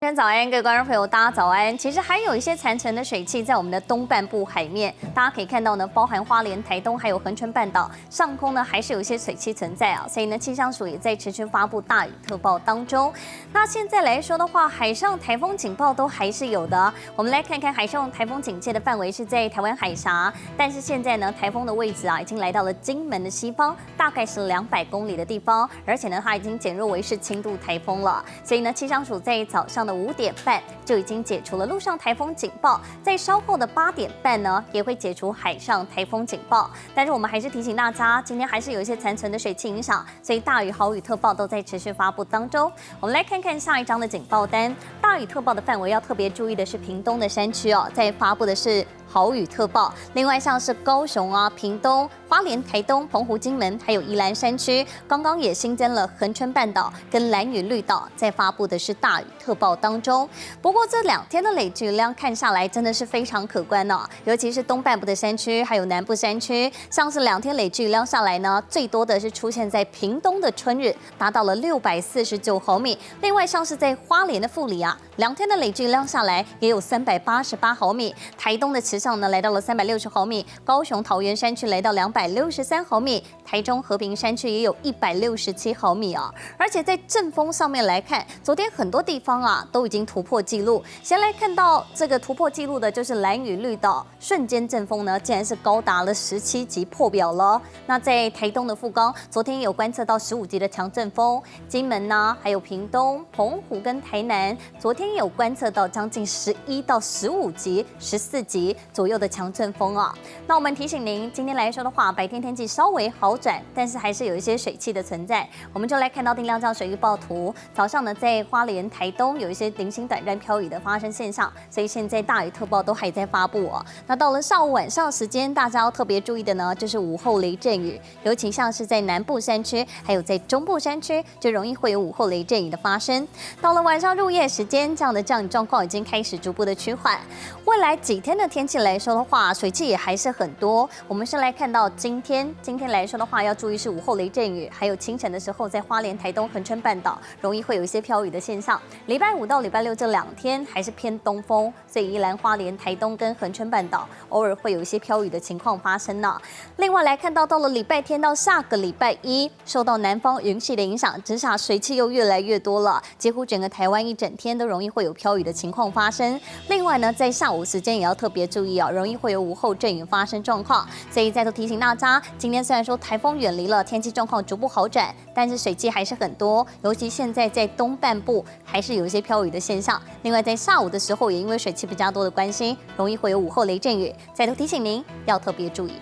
早安，各位观众朋友，大家早安。其实还有一些残存的水汽在我们的东半部海面，大家可以看到呢，包含花莲、台东还有恒春半岛上空呢，还是有一些水汽存在啊。所以呢，气象署也在持续发布大雨特报当中。那现在来说的话，海上台风警报都还是有的。我们来看看海上台风警戒的范围是在台湾海峡，但是现在呢，台风的位置啊，已经来到了金门的西方，大概是200公里的地方，而且呢，它已经减弱为是轻度台风了。所以呢，气象署在早上的5点半就已经解除了陆上台风警报，在稍后的8点半呢，也会解除海上台风警报。但是我们还是提醒大家，今天还是有一些残存的水汽影响，所以大雨、豪雨特报都在持续发布当中。我们来看看下一张的警报单，大雨特报的范围要特别注意的是屏东的山区哦，在发布的是豪雨特报，另外像是高雄啊、屏东、花莲、台东、澎湖、金门，还有宜兰山区，刚刚也新增了恒春半岛跟兰屿绿岛，在发布的是大雨特报当中。不过这2天的累积雨量看下来真的是非常可观哦，尤其是东半部的山区，还有南部山区，像是2天累积雨量下来呢，最多的是出现在屏东的春日，达到了649毫米。另外像是在花莲的富里啊，2天的累积雨量下来也有388毫米，台东的池上呢来到了360毫米，高雄桃园山区来到263毫米，台中和平山区也有167毫米啊。而且在阵风上面来看，昨天很多地方啊都已经突破纪录。先来看到这个突破纪录的就是兰屿绿岛，瞬间阵风呢竟然是高达了17级破表了。那在台东的富冈，昨天也有观测到15级的强阵风，金门呢还有屏东、澎湖跟台南，昨天也有观测到将近11到15级、14级左右的强阵风啊。那我们提醒您，今天来说的话，白天天气稍微好转，但是还是有一些水汽的存在。我们就来看到定量降水预报图，早上呢在花莲、台东有一些零星短暂飘雨的发生现象，所以现在大雨特报都还在发布哦。那到了上午晚上时间，大家要特别注意的呢，就是午后雷阵雨，尤其像是在南部山区，还有在中部山区，就容易会有午后雷阵雨的发生。到了晚上入夜时间，这样的降雨状况已经开始逐步的趋缓。未来几天的天气来说的话，水汽也还是很多。我们先来看到今天来说的话，要注意是午后雷阵雨，还有清晨的时候在花莲、台东、恒春半岛容易会有一些飘雨的现象。礼拜5到礼拜6这2天还是偏东风，所以宜兰、花莲、台东跟恒春半岛偶尔会有一些飘雨的情况发生呢。另外来看到了礼拜天到下个礼拜1，受到南方云系的影响之下，水汽又越来越多了，几乎整个台湾一整天都容易会有飘雨的情况发生。另外呢，在下午时间也要特别注意啊，容易会有午后阵雨发生状况。所以再度提醒大家，今天虽然说台风远离了，天气状况逐步好转，但是水汽还是很多，尤其现在在东半部还是有一些飘雨的现象。另外在下午的时候，也因为水汽比较多的关系，容易会有午后雷阵雨。再度提醒您要特别注意。